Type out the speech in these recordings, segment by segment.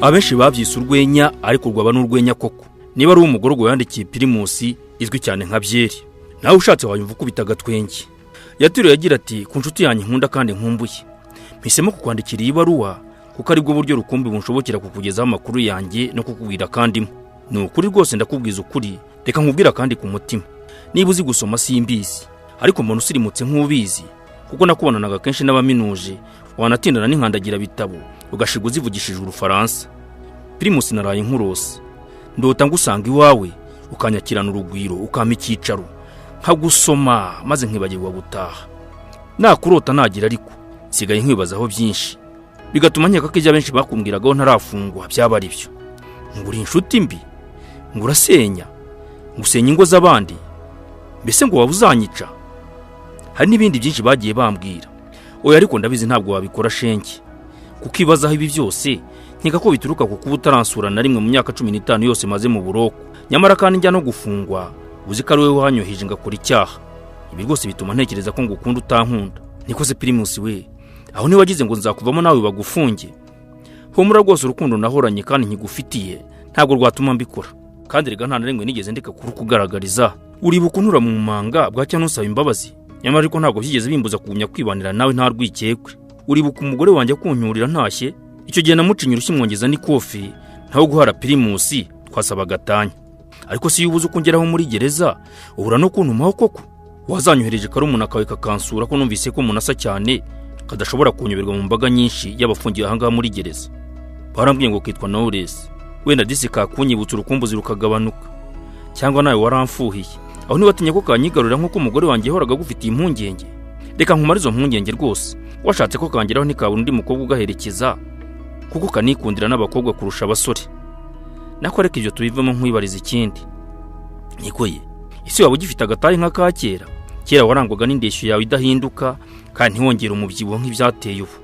Abenshi babyise urwenya ariko rwaba n'urwenya koko. Niba ari umugororwa yandikiye Primus izwi cyane nka Byeri, nawe ushatse wayumva kubita gatwenge. Yaturiye agira ati ku nshuti yanjye nkunda kandi nkumbuye, mpisemo kukwandikira iyi baruwa kuko ari bwo buryo rukumbi bunshobokera kukugezaho amakuru yanjye no kukubwira kandi ni ukuri rwose ndakubwiza ukuri. Reka nkubwira kandi ku mutima, niba uzi gusoma simbizi ariko mbona usirimutse nk'ubizi kuko nakubonanaga kenshi n'abaminuje wanatindana n'inkandagira bitabo ugashiga uzivugishije urufaransa. Primus naraye nkurose, ndota ngusanga iwawe ukanyakirana urugwiro ukampa icyicaro nkagusoma maze nkibagirwa gutaha. Nakurota nagira ariko sigaye nkwibazaho byinshi bigatuma nkeka ko ijya benshi bakumbwiragaho ntarafungwa byaba ari byo. Nguri inshuti mbi, ngurasenya, ngusenya ingo z'abandi, mbese ngo wabuzanyica. Hari n'ibindi byinshi bagiye bambwira. Oya ariko ndabizi ntabwo wabikora shenge, kuko ibazaho ibi byose nkeka ko bituruka ku kuba utaransura na rimwe mu myaka 15 yose maze mu buroko. Nyamara kandi njya no gufungwa uzi ko ari wowe wanyoheje ngakora icyaha. Ibi rwose bituma ntekereza ko ngukunda utankunda. Nikoze Primus we, aho ni wagize ngo nzakuvamo nawe bagufunge. Humura rwose urukundo nahoranye kandi nkigufitiye ntabwo rwatuma mbikora. Kandi rega nta narimwe nigeze ndeka kurukugaragariza. Uribuka untura mu manga bwacya nusaba imbabazi, nyamara ariko ntabwo byigeze bimbuza kugumya kwibanira nawe nta rwikekwe. Uribuka umugore wanjye kunyurira ntashye, icyo gihe namucinyira ushimwongeza ni kofi ntaho guhara Primus twasaba gatanya. Ariko si yubuze ukongeraho muri gereza ubura no kuntumaho koko. Wazanyohereje karumuna kawe kakansura ko numvise ko munasa cyane kadashobora kunyoberwa mu mbaga nyinshi y'abafungiye ahangaha muri gereza. Barambwiye ngo kitwa Knowless, wenda disi kakunyibutsa urukumbuzi rukagabanuka, cyangwa nawe waramfuhiye aho nibatinye ko kanyigarurira nkuko umugore wanjye yahoraga gufitiye impungenge. Reka nkumarizo impungenge rwose, washatse ko kangeraho ntikaba undi mukobwa ugaherekeza kuko kanikundira n'abakobwa kurusha abasore. Nako reka ibyo tubivemo nkwibariza ikindi. Nikoye isi waba ugifite agatayi nka kakera? Kera warangwaga n'indeshyo yawe idahinduka kandi ntiwongera umubyibuho nk'ibyateye ubu.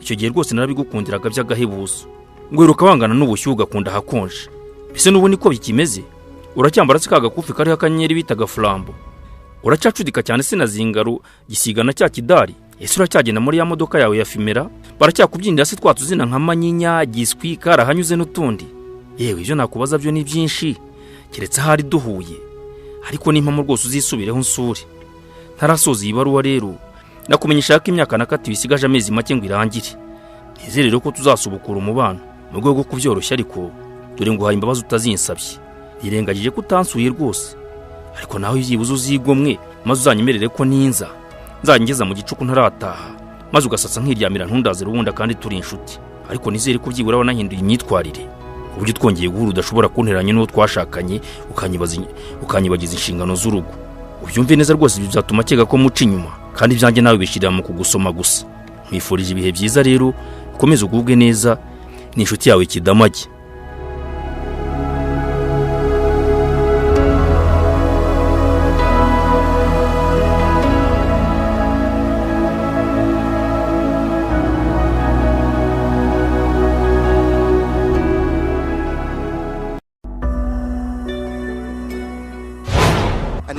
Icyo gihe rwose narabigukundiraga by'agahebuzo. Ngweruka wangana n'ubushyuhe ugakunda hakonje. Bise n'ubu niko bikimeze? Uracyambara se kagakufi kariho akanyenyeri bitaga flambo? Uracyacudika cyane se na zingaru gisigana cya kidari? Ese uracyagenda muri ya modoka yawe ya Fimera? Baracyakubyindira se twatuzina nka Manyinya, Giswi, Karahanyuze n'utundi? Yewe ibyo nakubaza byo ni byinshi keretse hari duhuye. Ariko nimpamo rwose uzisubireho nsure. Ntarasoza iyi baruwa rero nakumenyesha ko imyaka nakatiwe isigaje amezi make ngo irangire. Nizere rero ko tuzasubukura umubano mu rwego rwo kubyoroshya, ariko dore ngo haye imbabazi utazinsabye. Irengagije ko utansuye rwose, ariko naho yibuze uzigomwe maze uzanyemerere ko ninza nzangeza mu gicuku ntarataha maze ugasatsa nkiryamira ntundaze rubunda kandi turi inshuti. Ariko nizere ko byibura wanahinduye imyitwarire uburyo twongeye guhura udashobora kunteranya n'uwo twashakanye ukanyibagiza inshingano z'urugo. Ubyumve neza rwose ibyo bizatuma kega ko muca inyuma kandi byanjye nawe bishirira mu kugusoma gusa. Mwifurije ibihe byiza rero, ukomeze ugubwe neza, ni inshuti yawe Kidamage.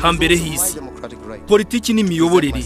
Hambere hisi politiki n'imiyoborere